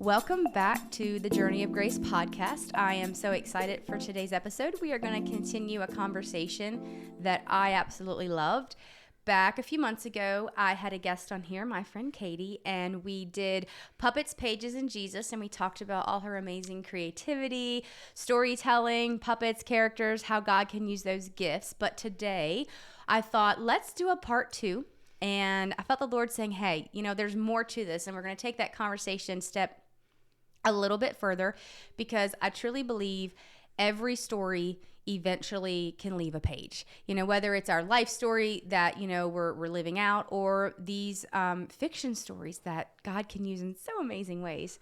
Welcome back to the Journey of Grace podcast. I am so excited for today's episode. We are going to continue a conversation that I absolutely loved. Back a few months ago, I had a guest on here, my friend Katie, and we did Puppets, Pages, and Jesus, and we talked about all her amazing creativity, storytelling, puppets, characters, how God can use those gifts. But today, I thought, let's do a part 2. And I felt the Lord saying, hey, there's more to this, and we're going to take that conversation step a little bit further, because I truly believe every story eventually can leave a page, whether it's our life story that, we're living out, or these fiction stories that God can use in so amazing ways.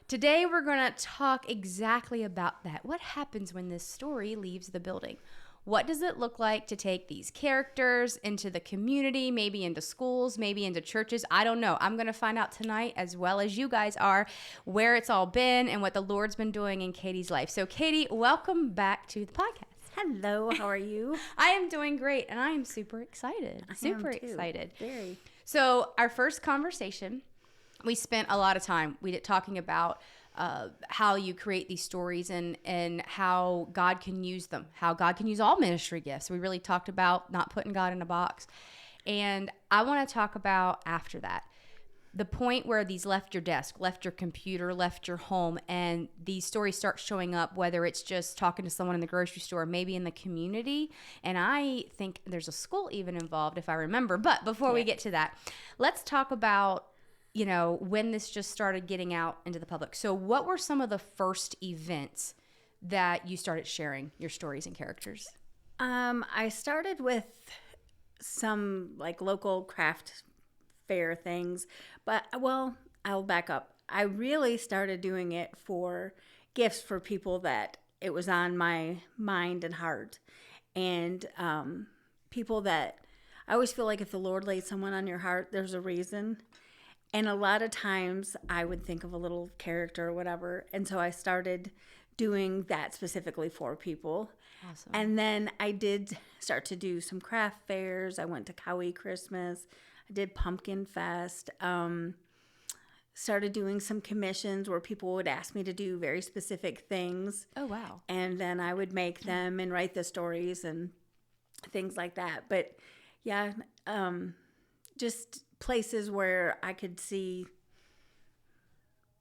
Today, we're going to talk exactly about that. What happens when this story leaves the building? What does it look like to take these characters into the community, maybe into schools, maybe into churches? I don't know. I'm going to find out tonight, as well as you guys are, where it's all been and what the Lord's been doing in Katie's life. So, Katie, welcome back to the podcast. Hello, how are you? I am doing great, and I am super excited. Super excited. Very. So, our first conversation, we spent a lot of time talking about how you create these stories and how God can use them, how God can use all ministry gifts. We really talked about not putting God in a box. And I want to talk about after that, the point where these left your desk, left your computer, left your home, and these stories start showing up, whether it's just talking to someone in the grocery store, maybe in the community. And I think there's a school even involved, if I remember. But before we get to that, let's talk about when this just started getting out into the public. So what were some of the first events that you started sharing your stories and characters? I started with some local craft fair things, but I'll back up. I really started doing it for gifts for people that it was on my mind and heart, and people that I always feel like if the Lord laid someone on your heart, there's a reason. And a lot of times I would think of a little character or whatever. And so I started doing that specifically for people. Awesome. And then I did start to do some craft fairs. I went to Cowie Christmas. I did Pumpkin Fest. Started doing some commissions where people would ask me to do very specific things. Oh, wow. And then I would make them and write the stories and things like that. But yeah, just places where I could see.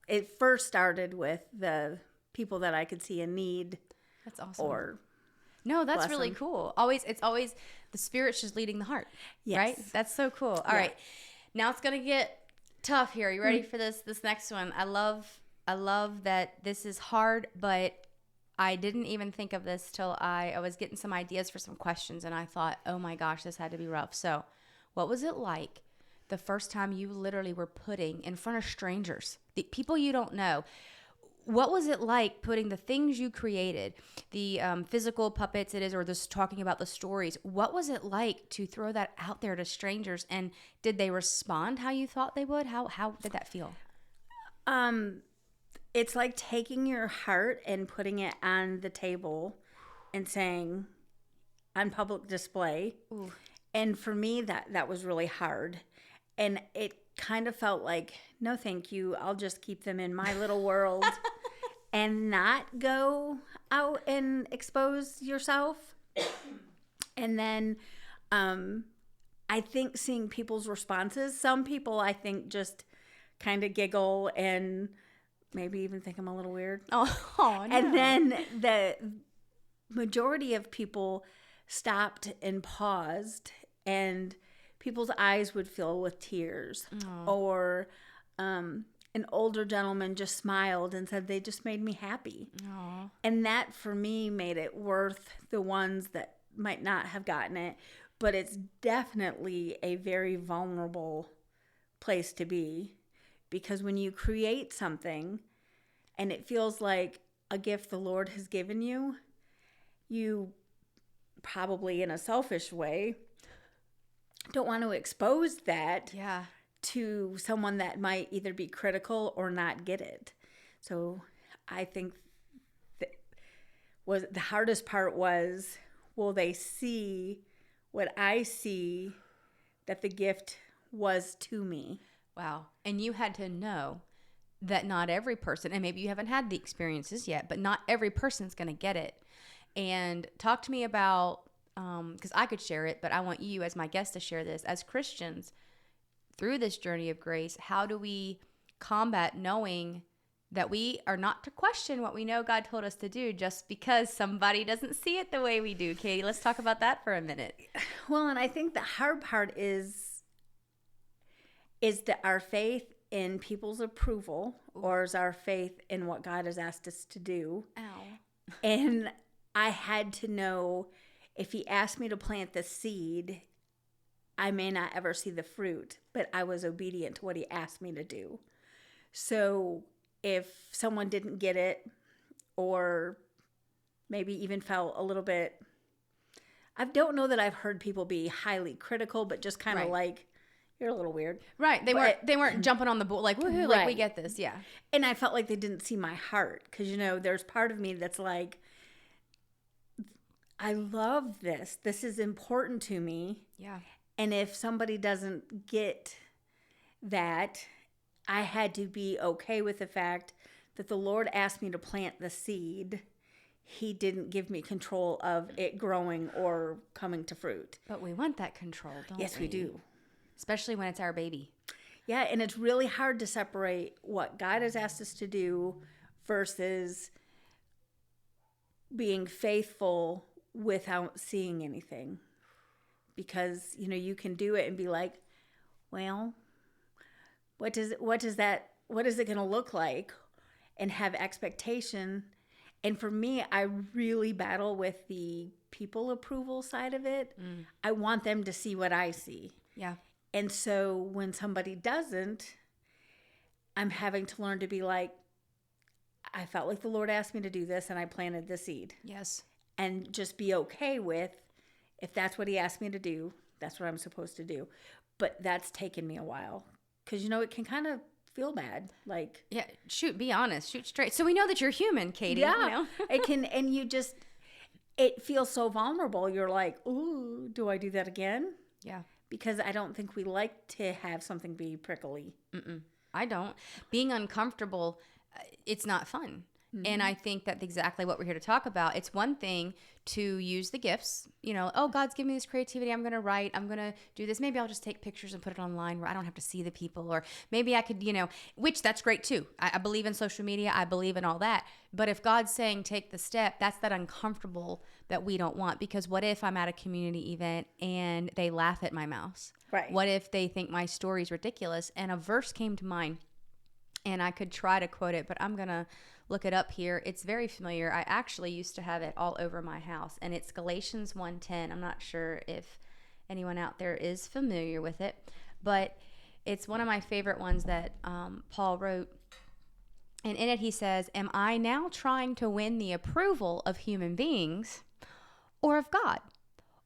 It first started with the people that I could see in need. That's awesome. No, that's really cool. It's always the Spirit's just leading the heart. Yes. Right? That's so cool. All right. Now it's going to get tough here. Are you ready for this next one? I love that this is hard, but I didn't even think of this till I was getting some ideas for some questions, and I thought, oh my gosh, this had to be rough. So what was it like the first time you literally were putting in front of strangers, the people you don't know? What was it like putting the things you created, the physical puppets or just talking about the stories? What was it like to throw that out there to strangers? And did they respond how you thought they would? How did that feel? It's like taking your heart and putting it on the table and saying, on public display. Ooh. And for me, that was really hard. And it kind of felt like, no, thank you. I'll just keep them in my little world and not go out and expose yourself. And then I think seeing people's responses, some people I think just kind of giggle and maybe even think I'm a little weird. Oh, no. And then the majority of people stopped and paused, and people's eyes would fill with tears. Aww. Or an older gentleman just smiled and said, they just made me happy. Aww. And that, for me, made it worth the ones that might not have gotten it. But it's definitely a very vulnerable place to be, because when you create something and it feels like a gift the Lord has given you, you probably in a selfish way don't want to expose that to someone that might either be critical or not get it. So I think the hardest part was, will they see what I see that the gift was to me? Wow. And you had to know that not every person, and maybe you haven't had the experiences yet, but not every person's going to get it. And talk to me about, because I could share it, but I want you as my guest to share this. As Christians, through this journey of grace, how do we combat knowing that we are not to question what we know God told us to do just because somebody doesn't see it the way we do? Katie, let's talk about that for a minute. Well, and I think the hard part is that our faith in people's approval, or is our faith in what God has asked us to do? Ow. And I had to know, if he asked me to plant the seed, I may not ever see the fruit, but I was obedient to what he asked me to do. So if someone didn't get it, or maybe even felt a little bit, I don't know that I've heard people be highly critical, but just kind of Right. like, you're a little weird. Right. They weren't jumping on the board like, woohoo, like, we Right. get this. Yeah. And I felt like they didn't see my heart, because, there's part of me that's like, I love this. This is important to me. Yeah. And if somebody doesn't get that, I had to be okay with the fact that the Lord asked me to plant the seed. He didn't give me control of it growing or coming to fruit. But we want that control, don't we? Yes, we do. Especially when it's our baby. Yeah, and it's really hard to separate what God has asked us to do versus being faithful without seeing anything. Because, you can do it and be like, well, what is it going to look like, and have expectation. And for me, I really battle with the people approval side of it. I want them to see what I see. Yeah. And so when somebody doesn't, I'm having to learn to be like, I felt like the Lord asked me to do this, and I planted the seed. Yes. And just be okay with, if that's what he asked me to do, that's what I'm supposed to do. But that's taken me a while, because, it can kind of feel bad. Like, Yeah. Be honest. Shoot straight. So we know that you're human, Katie. yeah, it can. And it feels so vulnerable. You're like, ooh, do I do that again? Yeah. Because I don't think we like to have something be prickly. I don't. Being uncomfortable, it's not fun. And I think that's exactly what we're here to talk about. It's one thing to use the gifts, oh, God's given me this creativity. I'm going to write. I'm going to do this. Maybe I'll just take pictures and put it online where I don't have to see the people. Or maybe I could, which that's great too. I believe in social media. I believe in all that. But if God's saying take the step, that's that uncomfortable that we don't want. Because what if I'm at a community event and they laugh at my mouse? Right. What if they think my story is ridiculous? And a verse came to mind, and I could try to quote it, but I'm going to look it up here. It's very familiar. I actually used to have it all over my house, and it's Galatians 1:10. I'm not sure if anyone out there is familiar with it, but it's one of my favorite ones that Paul wrote. And in it he says, am I now trying to win the approval of human beings or of God?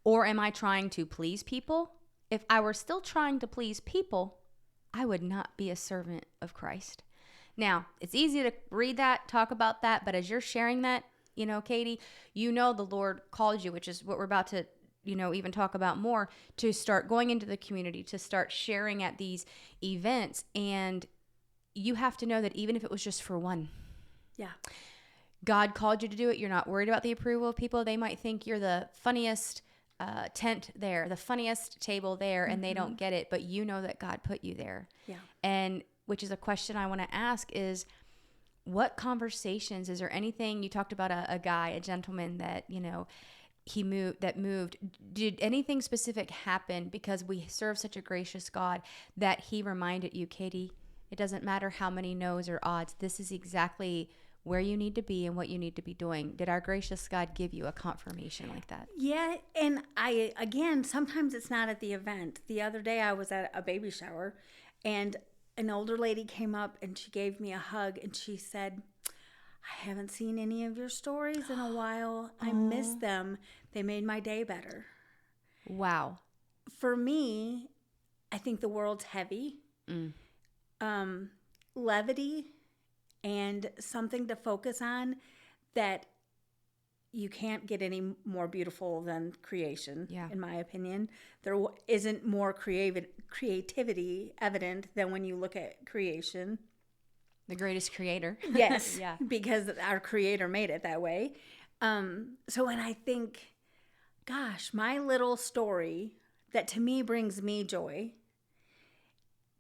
Or am I trying to please people? If I were still trying to please people, I would not be a servant of Christ. Now, it's easy to read that, talk about that, but as you're sharing that, Katie, the Lord called you, which is what we're about to, even talk about more, to start going into the community, to start sharing at these events. And you have to know that even if it was just for one, Yeah. God called you to do it. You're not worried about the approval of people. They might think you're the funniest tent there, the funniest table there, and they don't get it, but you know that God put you there. Yeah. And which is a question I want to ask is, what conversations, is there anything, you talked about a guy, a gentleman that, he moved. Did anything specific happen because we serve such a gracious God that he reminded you, Katie, it doesn't matter how many no's or odds, this is exactly where you need to be and what you need to be doing? Did our gracious God give you a confirmation like that? Yeah, and sometimes it's not at the event. The other day I was at a baby shower, and an older lady came up and she gave me a hug, and she said, I haven't seen any of your stories in a while. I miss them. They made my day better. Wow. For me, I think the world's heavy. Levity and something to focus on that you can't get any more beautiful than creation, in my opinion. There isn't more creativity evident than when you look at creation. The greatest creator. Yes, Yeah. because our creator made it that way. So when I think, gosh, my little story that to me brings me joy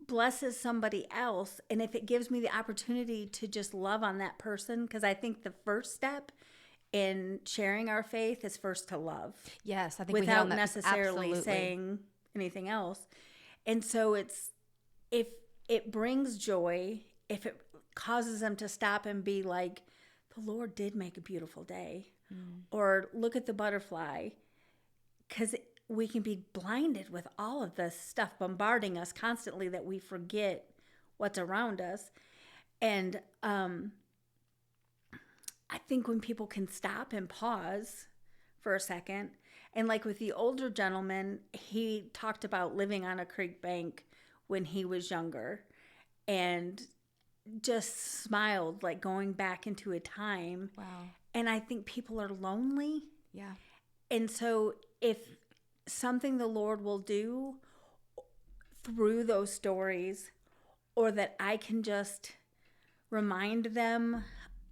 blesses somebody else, and if it gives me the opportunity to just love on that person, because I think the first step in sharing our faith is first to love. Yes, I think we hit without on that. necessarily Absolutely. saying anything else. And so it's, if it brings joy, if it causes them to stop and be like, the Lord did make a beautiful day, or look at the butterfly, because we can be blinded with all of this stuff bombarding us constantly that we forget what's around us. And I think when people can stop and pause for a second, and like with the older gentleman, he talked about living on a creek bank when he was younger and just smiled, like going back into a time. Wow. And I think people are lonely. Yeah. And so if something the Lord will do through those stories, or that I can just remind them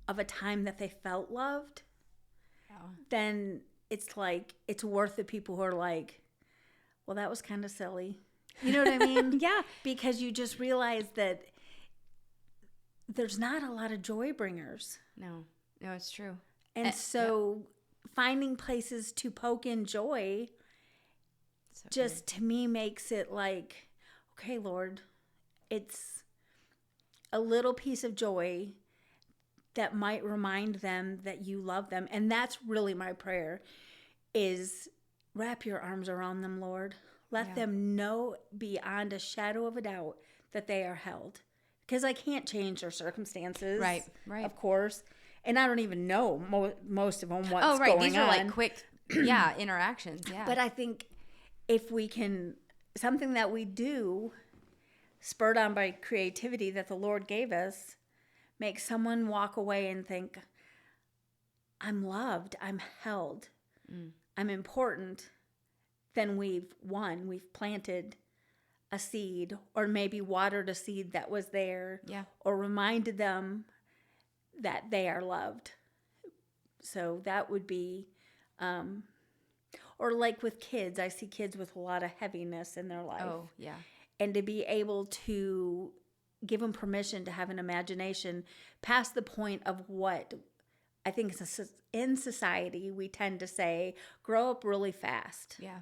of a time that they felt loved, then it's like, it's worth the people who are like, well, that was kind of silly. You know what I mean? Yeah. Because you just realize that there's not a lot of joy bringers. No, it's true. And so finding places to poke in joy just to me makes it like, okay, Lord, it's a little piece of joy that might remind them that you love them. And that's really my prayer, is wrap your arms around them, Lord. Let them know beyond a shadow of a doubt that they are held. Because I can't change their circumstances. Right. Of course. And I don't even know most of them what's going on. Oh, right. These are like quick, interactions. Yeah. But I think if we can, something that we do, spurred on by creativity that the Lord gave us, make someone walk away and think, I'm loved, I'm held, I'm important, then we've won. We've planted a seed, or maybe watered a seed that was there, or reminded them that they are loved. So that would be, or like with kids, I see kids with a lot of heaviness in their life. Oh, yeah. And to be able to give them permission to have an imagination past the point of what I think in society we tend to say, grow up really fast. Yeah.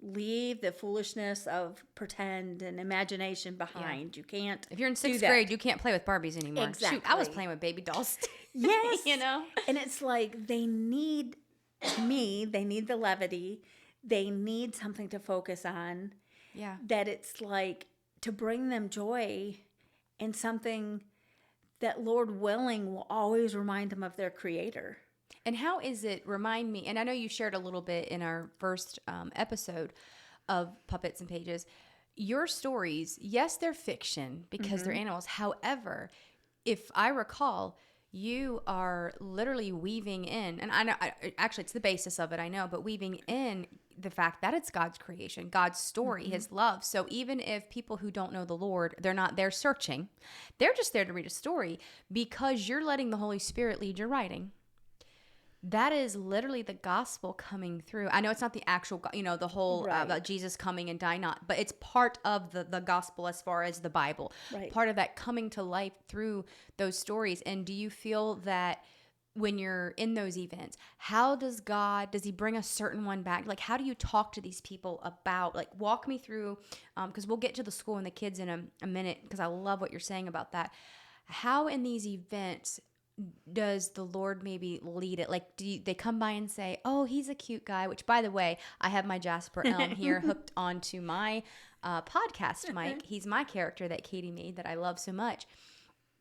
Leave the foolishness of pretend and imagination behind. You can't. If you're in sixth grade, you can't play with Barbies anymore. Exactly. Shoot, I was playing with baby dolls. Yes. You know? And it's like they need the levity. They need something to focus on. Yeah. That it's like to bring them joy and something that, Lord willing, will always remind them of their Creator. And how is it, remind me, and I know you shared a little bit in our first episode of Puppets and Pages, your stories, yes, they're fiction because they're animals. However, if I recall, you are literally weaving in, and I know, actually it's the basis of it, I know, but weaving in the fact that it's God's creation, God's story, His love. So even if people who don't know the Lord, they're not there searching, they're just there to read a story because you're letting the Holy Spirit lead your writing. That is literally the gospel coming through. I know it's not the actual, the whole about Jesus coming and dying, but it's part of the gospel as far as the Bible. Right. Part of that coming to life through those stories. And do you feel that when you're in those events, how does he bring a certain one back? Like, how do you talk to these people about, like, walk me through, because we'll get to the school and the kids in a minute, because I love what you're saying about that. How in these events does the Lord maybe lead it? Like, they come by and say, oh, he's a cute guy, which, by the way, I have my Jasper Elm here hooked onto my podcast mic. He's my character that Katie made that I love so much.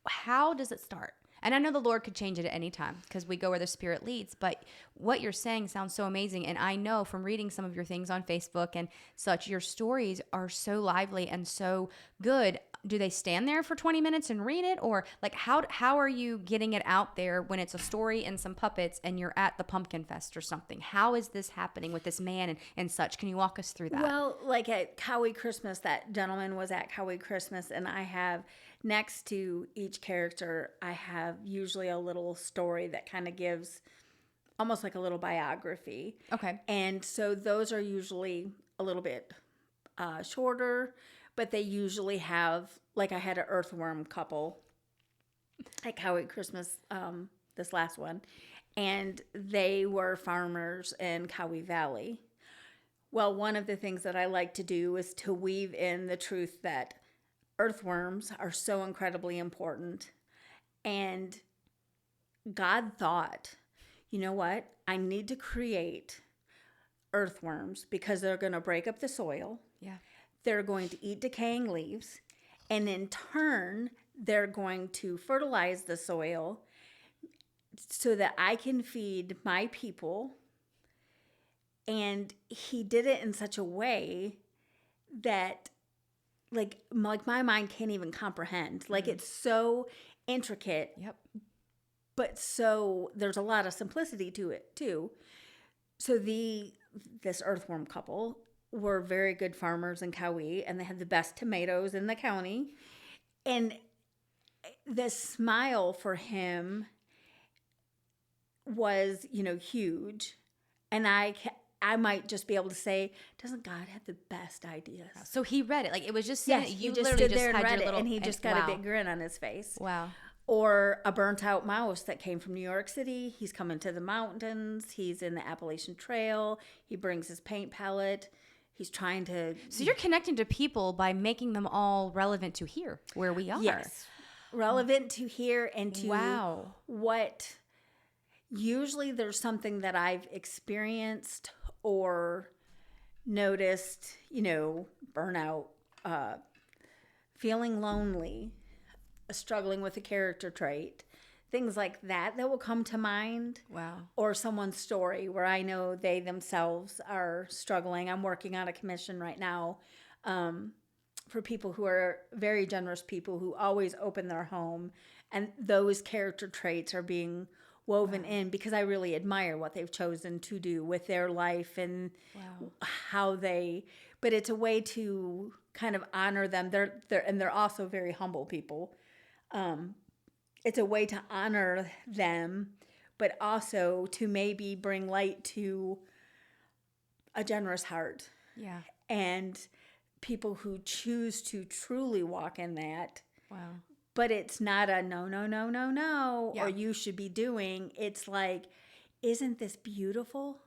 How does it start? And I know the Lord could change it at any time because we go where the Spirit leads, but what you're saying sounds so amazing. And I know from reading some of your things on Facebook and such, your stories are so lively and so good. Do they stand there for 20 minutes and read it? Or like, how are you getting it out there when it's a story and some puppets and you're at the Pumpkin Fest or something? How is this happening with this man and such? Can you walk us through that? Well, like at Cowie Christmas, that gentleman was at Cowie Christmas, and I have next to each character, I have usually a little story that kind of gives almost like a little biography. Okay. And so those are usually a little bit shorter, but they usually have, like I had an earthworm couple at Cowie Christmas, this last one, and they were farmers in Cowie Valley. Well, one of the things that I like to do is to weave in the truth that earthworms are so incredibly important. And God thought, you know what? I need to create earthworms because they're going to break up the soil. Yeah. They're going to eat decaying leaves. And in turn, they're going to fertilize the soil so that I can feed my people. And he did it in such a way that like my mind can't even comprehend. Like it's so intricate. Yep. But so there's a lot of simplicity to it too. So this earthworm couple were very good farmers in Cowie, and they had the best tomatoes in the county. And the smile for him was, huge. And I might just be able to say, doesn't God have the best ideas? So he read it. Like it was just Yes, you he just literally stood just there and had read your it, little and he just got wow. a big grin on his face. Wow. Or a burnt out mouse that came from New York City. He's coming to the mountains. He's in the Appalachian Trail. He brings his paint palette. He's trying to... So you're connecting to people by making them all relevant to here, where we are. Yes. Relevant to here and to Wow. what... Usually there's something that I've experienced or noticed, burnout, feeling lonely, struggling with a character trait, things like that will come to mind. Wow. Or someone's story where I know they themselves are struggling. I'm working on a commission right now for people who are very generous people who always open their home, and those character traits are being woven in because I really admire what they've chosen to do with their life and how they, but it's a way to kind of honor them. They're also very humble people. It's a way to honor them, but also to maybe bring light to a generous heart. Yeah. And people who choose to truly walk in that. Wow. But it's not a no, Yeah. or you should be doing. It's like, isn't this beautiful?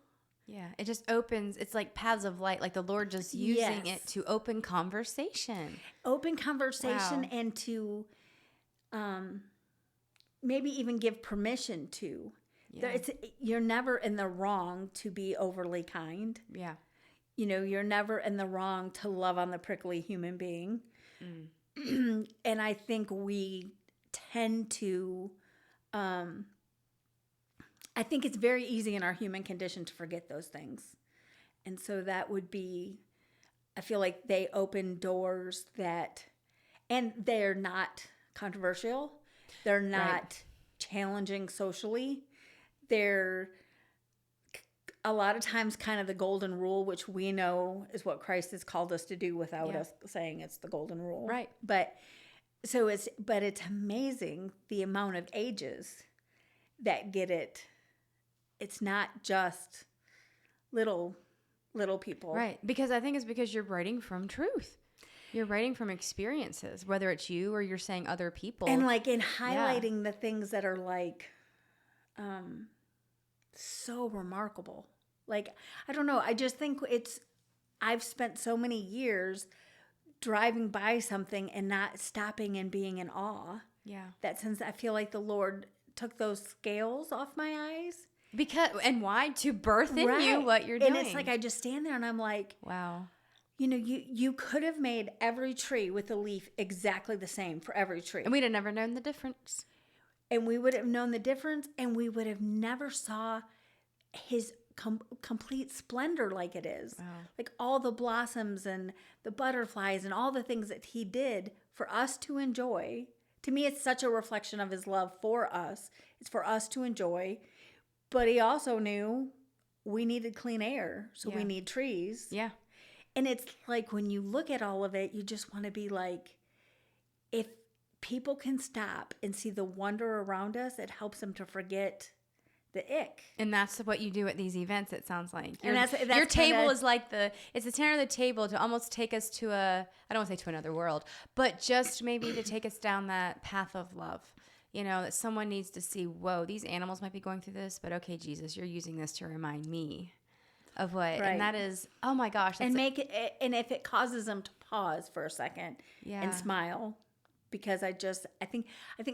Yeah. It just opens, it's like paths of light, like the Lord just using it to open conversation. Open conversation Wow. and to maybe even give permission to. Yeah. You're never in the wrong to be overly kind. Yeah. You're never in the wrong to love on the prickly human being. And I think we tend to, I think it's very easy in our human condition to forget those things. And so that would be, I feel like they open doors and they're not controversial. They're not challenging socially. They're a lot of times kind of the golden rule, which we know is what Christ has called us to do without us saying it's the golden rule. Right. But it's amazing the amount of ages that get it. It's not just little people. Right. Because I think it's because you're writing from truth. You're writing from experiences, whether it's you or you're saying other people. And like in highlighting the things that are like so remarkable. Like, I don't know. I just think I've spent so many years driving by something and not stopping and being in awe. Yeah. That since I feel like the Lord took those scales off my eyes. And why? To birth in you what you're doing. And it's like I just stand there and I'm like, wow. You could have made every tree with a leaf exactly the same for every tree. And we'd have never known the difference. And we would have known the difference, and we would have never saw his complete splendor like it is. Wow. Like all the blossoms and the butterflies and all the things that he did for us to enjoy. To me, it's such a reflection of his love for us. It's for us to enjoy. But he also knew we needed clean air, so we need trees. Yeah. And it's like when you look at all of it, you just want to be like, if people can stop and see the wonder around us, it helps them to forget the ick. And that's what you do at these events, it sounds like. And that's your table is like it's the center of the table to almost take us to I don't want to say to another world, but just maybe to take us down that path of love. You know, that someone needs to see, whoa, these animals might be going through this, but okay, Jesus, you're using this to remind me of what. Right. And that is, oh my gosh. And and if it causes them to pause for a second and smile, because I think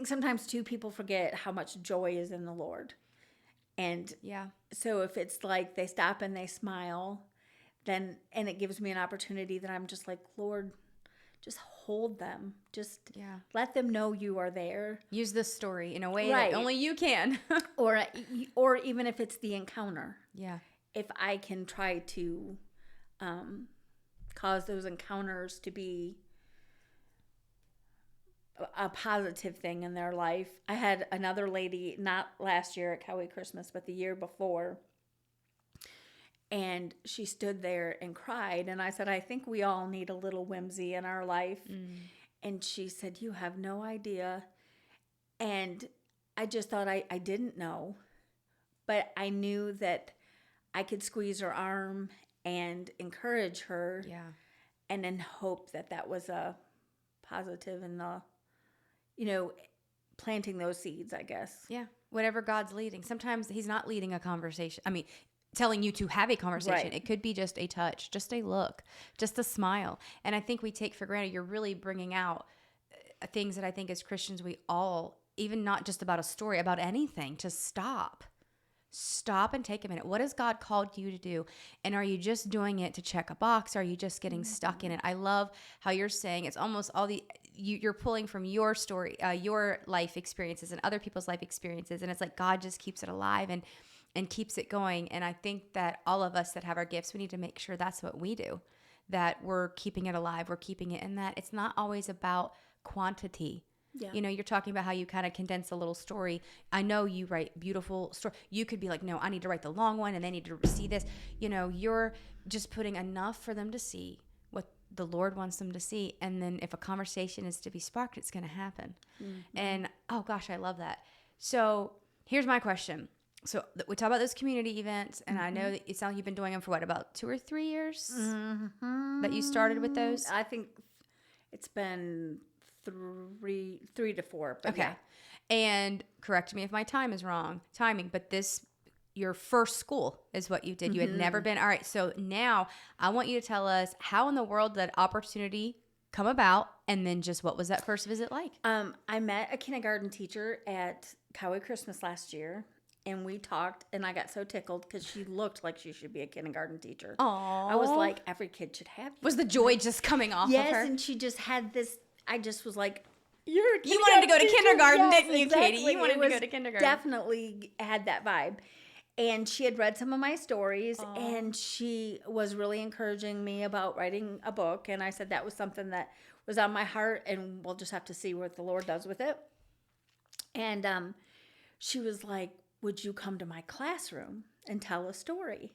sometimes too, people forget how much joy is in the Lord. And so if it's like they stop and they smile, then, and it gives me an opportunity that I'm just like, Lord, just hold them. Just let them know you are there. Use this story in a way that only you can. or even if it's the encounter. Yeah. If I can try to cause those encounters to be a positive thing in their life. I had another lady, not last year at Cowboy Christmas, but the year before, and she stood there and cried, and I said, I think we all need a little whimsy in our life. And she said, you have no idea. And I just thought I didn't know, but I knew that I could squeeze her arm and encourage her, and then hope that was a positive in the, planting those seeds, I guess. Yeah. Whatever God's leading. Sometimes he's not leading a conversation. I mean, telling you to have a conversation. Right. It could be just a touch, just a look, just a smile. And I think we take for granted, you're really bringing out things that I think as Christians, we all, even not just about a story, about anything, to stop and take a minute. What has God called you to do? And are you just doing it to check a box? Are you just getting stuck in it? I love how you're saying it's almost all you're pulling from your story, your life experiences and other people's life experiences. And it's like God just keeps it alive and keeps it going. And I think that all of us that have our gifts, we need to make sure that's what we do, that we're keeping it alive, we're keeping it in that. It's not always about quantity. Yeah. You're talking about how you kind of condense a little story. I know you write beautiful story. You could be like, no, I need to write the long one and they need to see this. You're just putting enough for them to see what the Lord wants them to see. And then if a conversation is to be sparked, it's going to happen. Mm-hmm. And oh gosh, I love that. So here's my question. So we talk about those community events, and I know that it sounds like you've been doing them for about 2 or 3 years that you started with those? I think it's been 3 to 4. But okay. Yeah. And correct me if my timing, but your first school is what you did. You had never been. All right. So now I want you to tell us how in the world did opportunity come about, and then just what was that first visit like? I met a kindergarten teacher at Cowboy Christmas last year, and we talked, and I got so tickled because she looked like she should be a kindergarten teacher. Aww. I was like, every kid should have you. Was the joy just coming off of her? Yes, and she just had this, I just was like, you wanted to go to kindergarten, yes, didn't you, exactly. Katie? You wanted to go to kindergarten. Definitely had that vibe. And she had read some of my stories, and she was really encouraging me about writing a book. And I said that was something that was on my heart, and we'll just have to see what the Lord does with it. And she was like, would you come to my classroom and tell a story?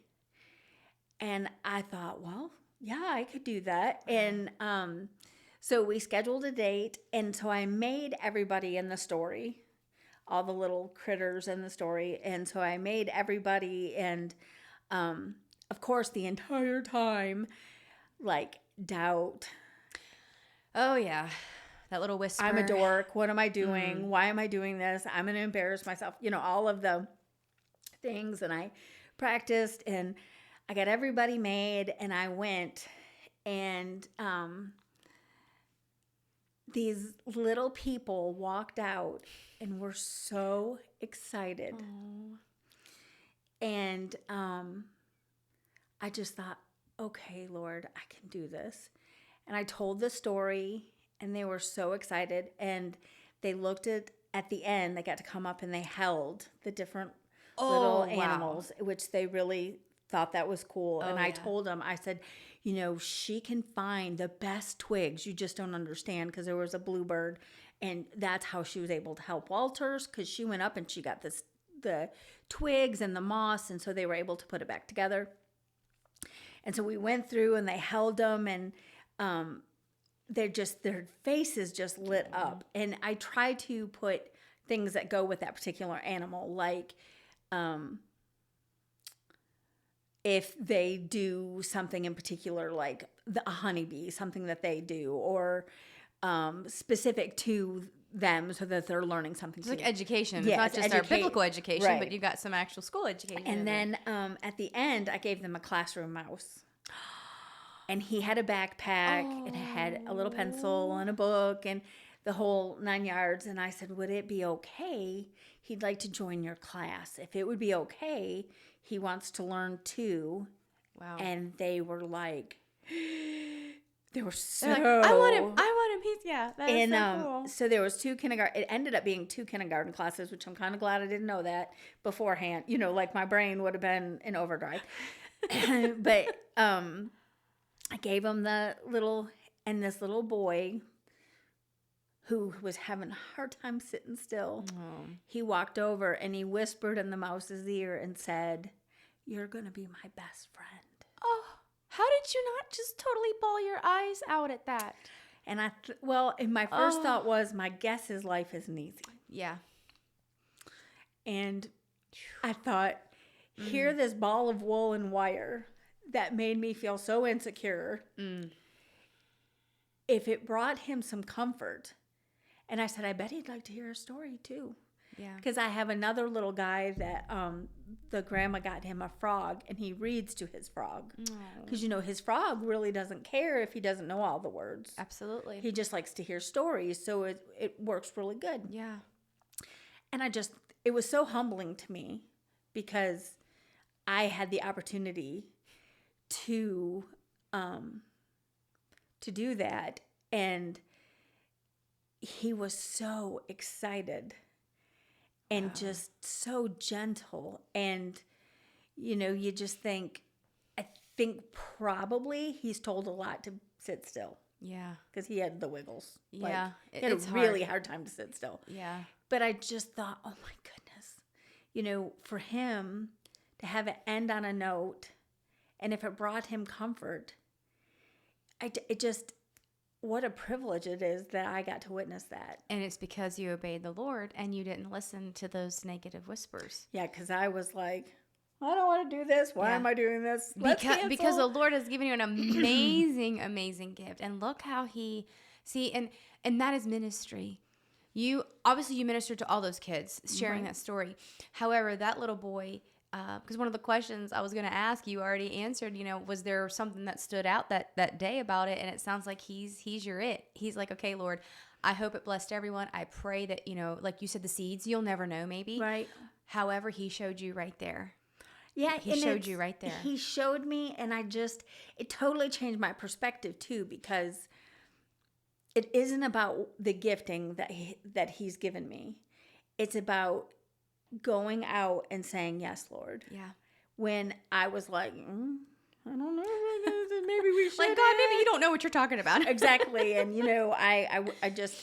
And I thought, well, yeah, I could do that. And so we scheduled a date, and so I made everybody in the story, all the little critters in the story, and so I made everybody, and of course the entire time, like, doubt. Oh yeah, that little whisper. I'm a dork. What am I doing? Why am I doing this? I'm going to embarrass myself. All of the things, and I practiced, and I got everybody made, and I went, and these little people walked out and were so excited. Aww. And I just thought, okay, Lord, I can do this. And I told the story, and they were so excited. And they looked at the end, they got to come up and they held the different little animals, which they really thought that was cool. And I told them, I said, she can find the best twigs. You just don't understand, because there was a bluebird, and that's how she was able to help Walters, because she went up and she got the twigs and the moss, and so they were able to put it back together. And so we went through, and they held them, and their faces just lit up. And I try to put things that go with that particular animal, like if they do something in particular, like a honeybee, something that they do, or specific to them, so that they're learning something. It's like education. Yeah, it's not just our biblical education, right. but you got some actual school education. And then at the end, I gave them a classroom mouse. And he had a backpack and it had a little pencil and a book and the whole 9 yards. And I said, would it be okay? He'd like to join your class. If it would be okay, he wants to learn too. Wow. And they were like, they were so. Like, I want him. He's, yeah. That is and so cool. So there was two kindergarten. It ended up being 2 kindergarten classes, which I'm kind of glad I didn't know that beforehand. You know, like my brain would have been in overdrive. But I gave him this little boy who was having a hard time sitting still. Oh. He walked over and he whispered in the mouse's ear and said, "You're going to be my best friend." Oh, how did you not just totally bawl your eyes out at that? And and my first thought was, my guess is life isn't easy. Yeah. And I thought, here this ball of wool and wire that made me feel so insecure, if it brought him some comfort. And I said, I bet he'd like to hear a story too. Yeah. Because I have another little guy that the grandma got him a frog, and he reads to his frog. Because, his frog really doesn't care if he doesn't know all the words. Absolutely. He just likes to hear stories, so it works really good. Yeah. And it was so humbling to me because I had the opportunity to do that, and he was so excited and just so gentle, and you just I think probably he's told a lot to sit still. Yeah, because he had the wiggles. Yeah, he had a really hard time to sit still. Yeah, but I just thought, oh my goodness, for him to have it end on a note, and if it brought him comfort, what a privilege it is that I got to witness that. And it's because you obeyed the Lord and you didn't listen to those negative whispers. Yeah, because I was like, I don't want to do this. Why am I doing this? Because the Lord has given you an amazing, amazing gift. And look how and that is ministry. You ministered to all those kids sharing that story. However, that little boy, because one of the questions I was going to ask, you already answered, was there something that stood out that day about it? And it sounds like he's your it. He's like, okay, Lord, I hope it blessed everyone. I pray that, like you said, the seeds, you'll never know maybe. Right. However, he showed you right there. Yeah. He showed you right there. He showed me, and it totally changed my perspective too, because it isn't about the gifting that he's given me. It's about going out and saying, yes, Lord. Yeah. When I was like, I don't know, maybe we should. Like, God, maybe you don't know what you're talking about. Exactly. And, I just,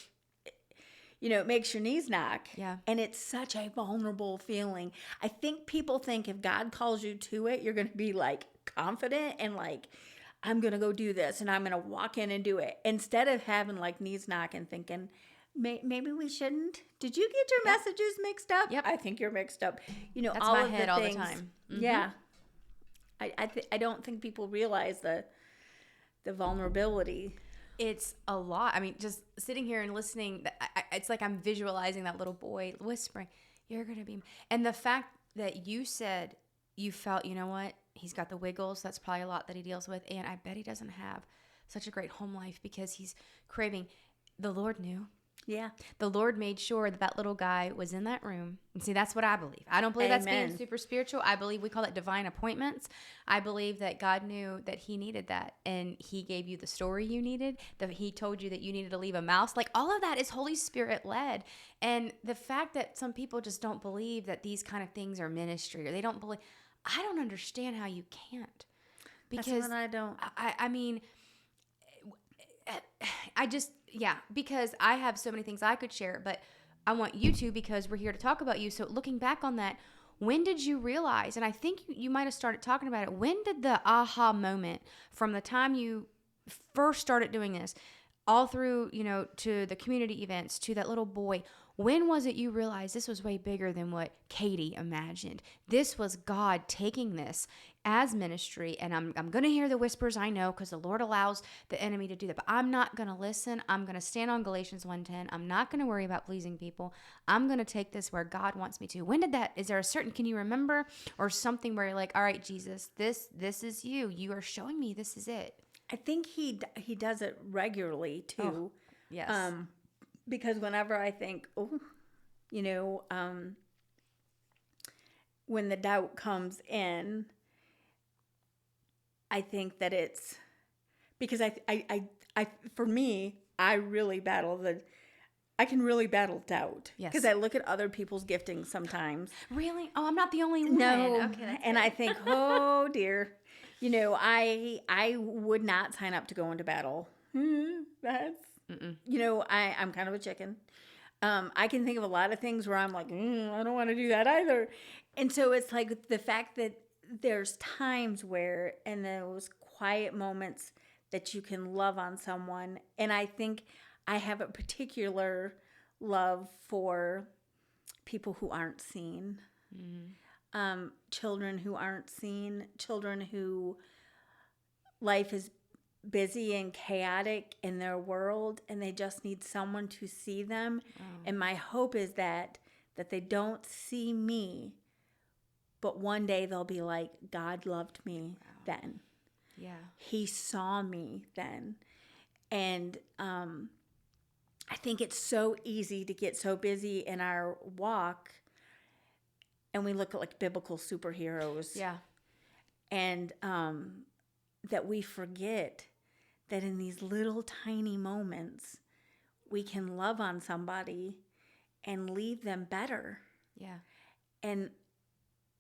it makes your knees knock. Yeah. And it's such a vulnerable feeling. I think people think if God calls you to it, you're going to be like confident and like, I'm going to go do this and I'm going to walk in and do it. Instead of having like knees knock and thinking, maybe we shouldn't. Did you get your messages mixed up? Yep. I think you're mixed up. That's all my of head the all things. the time. Mm-hmm. Yeah. I don't think people realize the vulnerability. It's a lot. I mean, just sitting here and listening, it's like I'm visualizing that little boy whispering, you're going to be... And the fact that you said you felt, you know what? He's got the wiggles. That's probably a lot that he deals with. And I bet he doesn't have such a great home life because he's craving... The Lord knew. Yeah. The Lord made sure that little guy was in that room. And see, that's what I believe. I don't believe that's being super spiritual. I believe we call it divine appointments. I believe that God knew that he needed that. And he gave you the story you needed. That he told you that you needed to leave a mouse. Like all of that is Holy Spirit led. And the fact that some people just don't believe that these kind of things are ministry, or they don't believe, I don't understand how you can't. Because that's what I don't. I mean, I just... Yeah, because I have so many things I could share, but I want you to, because we're here to talk about you. So looking back on that, when did you realize, and I think you might have started talking about it, when did the aha moment from the time you first started doing this, all through, to the community events, to that little boy. When was it you realized this was way bigger than what Katie imagined? This was God taking this as ministry, and I'm going to hear the whispers, I know, because the Lord allows the enemy to do that, but I'm not going to listen. I'm going to stand on Galatians 1:10. I'm not going to worry about pleasing people. I'm going to take this where God wants me to. When did that, is there a certain, can you remember, or something where you're like, all right, Jesus, this is you. You are showing me this is it. I think he does it regularly too. Oh, yes. Because whenever I think, when the doubt comes in, I think that it's because I for me, I can really battle doubt. Yes. Because I look at other people's giftings sometimes. Really? Oh, I'm not the only one. No. Okay, that's and good. I think, oh dear, I would not sign up to go into battle. That's, I'm kind of a chicken. I can think of a lot of things where I'm like, I don't want to do that either. And so it's like the fact that there's times where, in those quiet moments, that you can love on someone. And I think I have a particular love for people who aren't seen. Children who aren't seen, children who life is busy and chaotic in their world, and they just need someone to see them. And my hope is that they don't see me, but one day they'll be like, God loved me then. Yeah. He saw me then. And I think it's so easy to get so busy in our walk, and we look at like biblical superheroes. Yeah. And that we forget that in these little tiny moments, we can love on somebody and leave them better. Yeah. And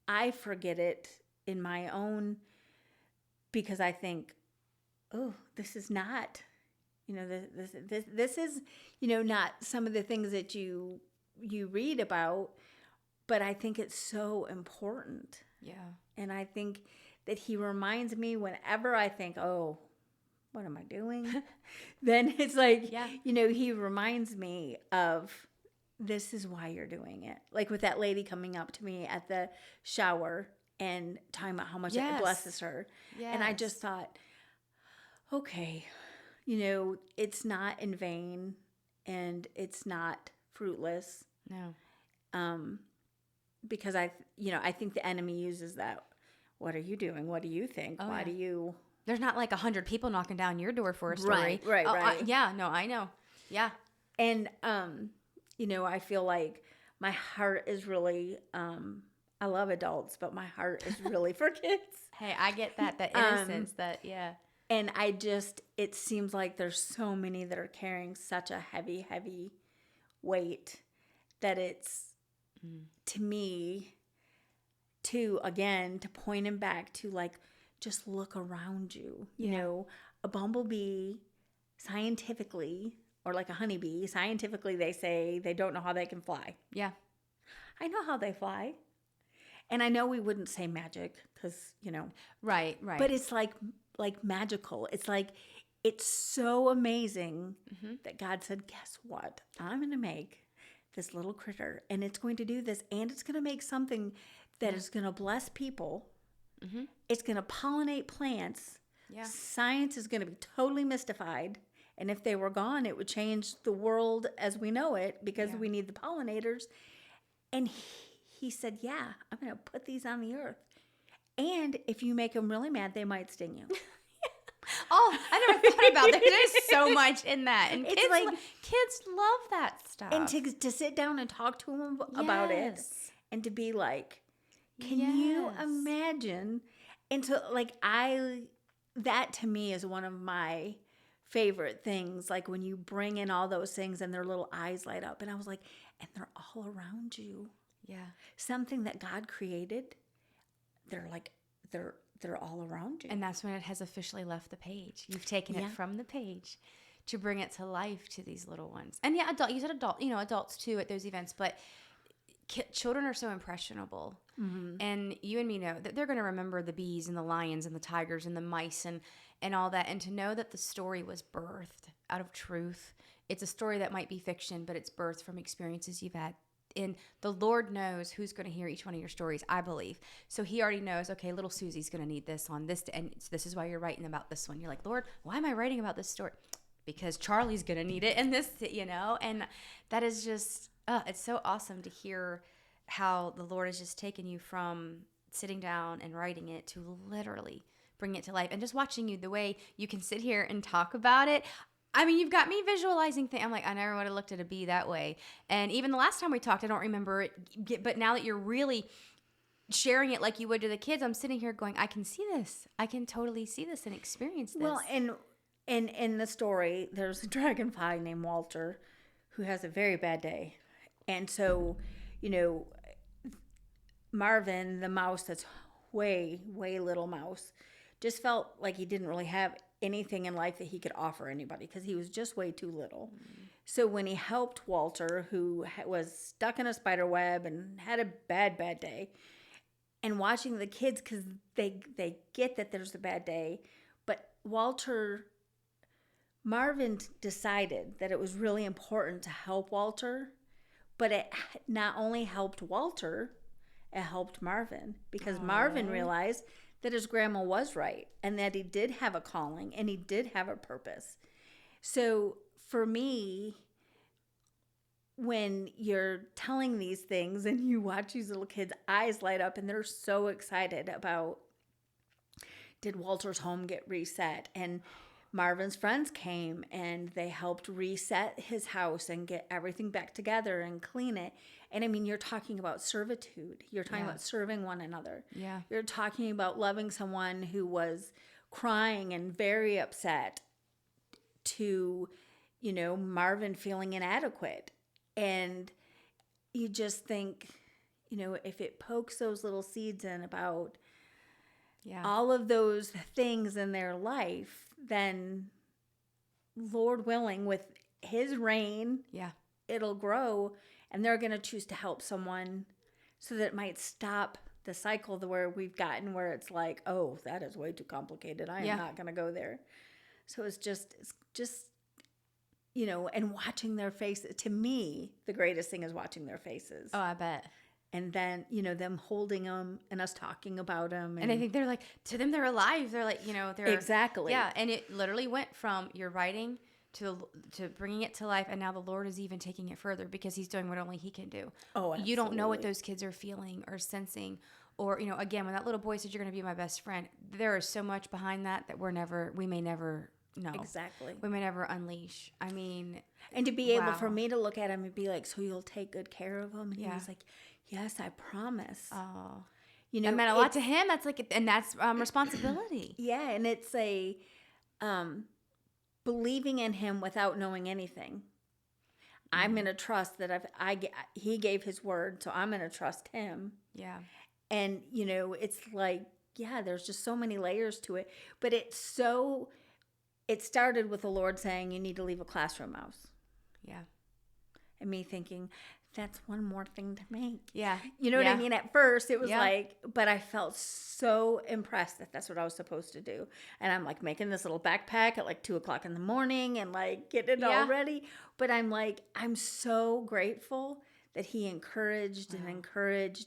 I forget it in my own, because I think, oh, this is not, this is, not some of the things that you read about, but I think it's so important. Yeah. And I think that he reminds me whenever I think, oh, what am I doing? Then it's like, he reminds me of, this is why you're doing it. Like with that lady coming up to me at the shower and talking about how much it blesses her. Yes. And I just thought, okay, it's not in vain and it's not fruitless. No. Because I think the enemy uses that. What are you doing? What do you think? Why do you... There's not like 100 people knocking down your door for a story. Right. I know. Yeah. And, I feel like my heart is really, I love adults, but my heart is really for kids. Hey, I get that innocence, And it seems like there's so many that are carrying such a heavy, heavy weight that it's, to me, to point him back to like, just look around you. A bumblebee, scientifically, or like a honeybee, scientifically they say they don't know how they can fly. Yeah. I know how they fly. And I know we wouldn't say magic because, Right. But it's like magical. It's like, it's so amazing that God said, guess what? I'm going to make this little critter, and it's going to do this, and it's going to make something that is going to bless people. It's going to pollinate plants. Yeah. Science is going to be totally mystified. And if they were gone, it would change the world as we know it, because we need the pollinators. And he said, yeah, I'm going to put these on the earth. And if you make them really mad, they might sting you. Oh, I never thought about that. There's so much in that. And kids love that stuff. And to sit down and talk to them about it. And to be like, can you imagine? And so, that to me is one of my favorite things. Like when you bring in all those things and their little eyes light up. And I was like, and they're all around you. Yeah. Something that God created, they're all around you. And that's when it has officially left the page. You've taken it from the page to bring it to life to these little ones. And you said adults too at those events, but children are so impressionable. And you and me know that they're going to remember the bees and the lions and the tigers and the mice and all that, and to know that the story was birthed out of truth. It's a story that might be fiction, but it's birthed from experiences you've had. And the Lord knows who's going to hear each one of your stories, I believe. So he already knows, okay, little Susie's going to need this on this, and this is why you're writing about this one. You're like, Lord, why am I writing about this story? Because Charlie's going to need it in this, and that is just, it's so awesome to hear how the Lord has just taken you from sitting down and writing it to literally bring it to life. And just watching you, the way you can sit here and talk about it. I mean, you've got me visualizing things. I'm like, I never would have looked at a bee that way. And even the last time we talked, I don't remember it. But now that you're really sharing it like you would to the kids, I'm sitting here going, I can see this. I can totally see this and experience this. Well, and in the story, there's a dragonfly named Walter who has a very bad day. And so, Marvin, the mouse that's way, way little mouse, just felt like he didn't really have anything in life that he could offer anybody because he was just way too little. So when he helped Walter, who was stuck in a spider web and had a bad day, and watching the kids, because they get that there's a bad day, but Marvin decided that it was really important to help Walter, but it not only helped Walter, it helped Marvin, because Marvin realized that his grandma was right and that he did have a calling and he did have a purpose. So for me, when you're telling these things and you watch these little kids' eyes light up and they're so excited about, did Walter's home get reset? And Marvin's friends came and they helped reset his house and get everything back together and clean it. And I mean, you're talking about servitude. You're talking about serving one another. Yeah. You're talking about loving someone who was crying and very upset to, Marvin feeling inadequate. And you just think, if it pokes those little seeds in about all of those things in their life, then Lord willing, with his reign, it'll grow, and they're going to choose to help someone so that it might stop the cycle where we've gotten where it's like, oh, that is way too complicated. I am not going to go there. So it's just, and watching their faces. To me, the greatest thing is watching their faces. Oh, I bet. And then, them holding them and us talking about them. And I think they're like, to them, they're alive. They're like, they're. Exactly. Yeah. And it literally went from your writing to bringing it to life. And now the Lord is even taking it further because he's doing what only he can do. Oh, absolutely. You don't know what those kids are feeling or sensing. Or, again, when that little boy said, you're going to be my best friend, there is so much behind that we may never know. Exactly. We may never unleash. I mean. And to be able for me to look at him and be like, so you'll take good care of him? And he was like, yes, I promise. Oh, it meant a lot to him. That's and that's responsibility. Yeah, and it's a believing in him without knowing anything. I'm gonna trust that he gave his word, so I'm gonna trust him. Yeah, and it's like there's just so many layers to it. But it started with the Lord saying you need to leave a classroom mouse. Yeah, and me thinking, that's one more thing to make. Yeah. You know what I mean? At first, it was but I felt so impressed that that's what I was supposed to do. And I'm like making this little backpack at like 2:00 in the morning and like getting it all ready. But I'm like, I'm so grateful that he encouraged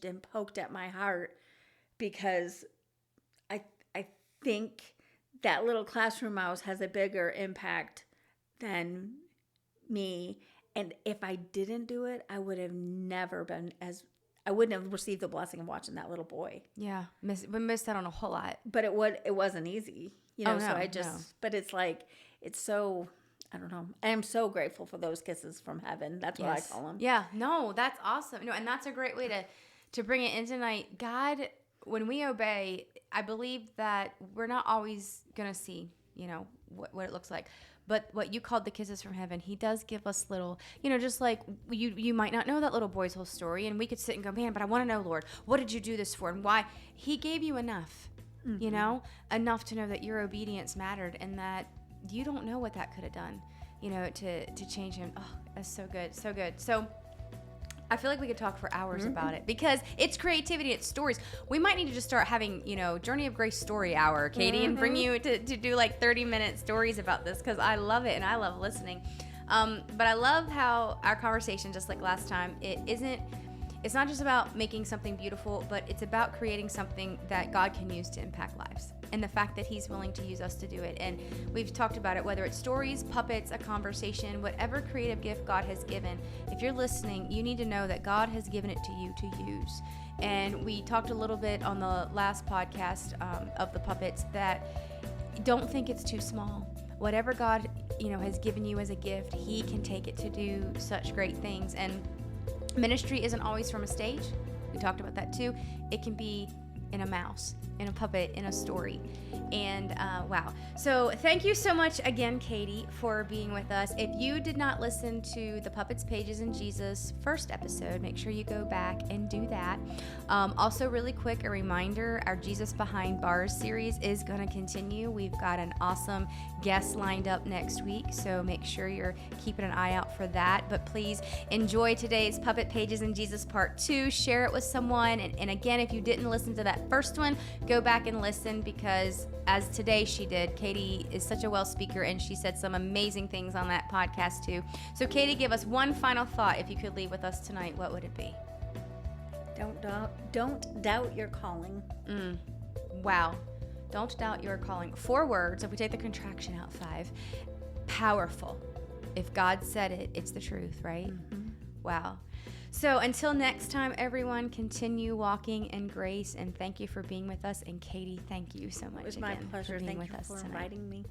and poked at my heart, because I think that little classroom mouse has a bigger impact than me. And if I didn't do it, I would have never been I wouldn't have received the blessing of watching that little boy. Yeah. We missed out on a whole lot. But it wasn't easy, but it's like, it's so, I don't know. I am so grateful for those kisses from heaven. That's what I call them. Yeah. No, that's awesome. No, and that's a great way to bring it in tonight. God, when we obey, I believe that we're not always going to see, what it looks like. But what you called the kisses from heaven, he does give us little, just like you might not know that little boy's whole story. And we could sit and go, man, but I want to know, Lord, what did you do this for? And why? He gave you enough, enough to know that your obedience mattered and that you don't know what that could have done, to change him. Oh, that's so good. So good. So I feel like we could talk for hours about it because it's creativity, it's stories. We might need to just start having, Journey of Grace story hour, Katie, and bring you to do like 30-minute stories about this because I love it and I love listening. But I love how our conversation, just like last time, it's not just about making something beautiful, but it's about creating something that God can use to impact lives. And the fact that he's willing to use us to do it. And we've talked about it, whether it's stories, puppets, a conversation, whatever creative gift God has given. If you're listening, you need to know that God has given it to you to use. And we talked a little bit on the last podcast of the puppets that don't think it's too small. Whatever God, has given you as a gift, he can take it to do such great things. And ministry isn't always from a stage. We talked about that too. It can be in a mouse, in a puppet, in a story. And wow. So thank you so much again, Katie, for being with us. If you did not listen to the Puppets, Pages, and Jesus first episode, make sure you go back and do that. Also, really quick, a reminder, our Jesus Behind Bars series is going to continue. We've got an awesome guest lined up next week, so make sure you're keeping an eye out for that. But please enjoy today's Puppet, Pages, and Jesus Part 2. Share it with someone. And again, if you didn't listen to that first one, go back and listen because as today she did, Katie is such a well speaker and she said some amazing things on that podcast too. So Katie, give us one final thought if you could leave with us tonight. What would it be? Don't doubt your calling. Wow. Don't doubt your calling. 4 words. If we take the contraction out, 5. Powerful. If God said it, it's the truth, right? Wow. So until next time, everyone, continue walking in grace, and thank you for being with us. And Katie, thank you so much. It was my pleasure. Thank you for inviting me.